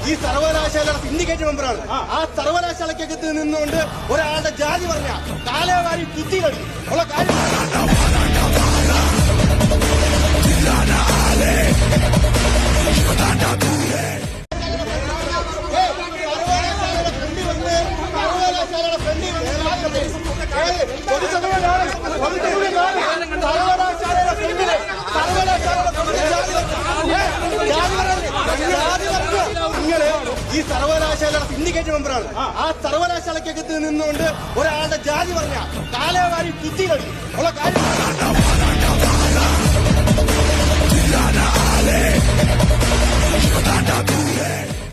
ഈ സർവകലാശാലയുടെ സിൻഡിക്കേറ്റ് മെമ്പറാണ്. ആ സർവകലാശാലക്കകത്ത് നിന്നുകൊണ്ട് ഒരാളുടെ ജാതി പറഞ്ഞ കാലവാരി കുത്തി കളി ഉള്ള കാര്യം ഈ സർവകലാശാലയുടെ സിൻഡിക്കേറ്റ് മെമ്പറാണ്. ആ സർവകലാശാലക്കകത്ത് നിന്നുകൊണ്ട് ഒരാളുടെ ജാതി പറഞ്ഞ കാലവാരി കുത്തി കളി ഉള്ള കാര്യം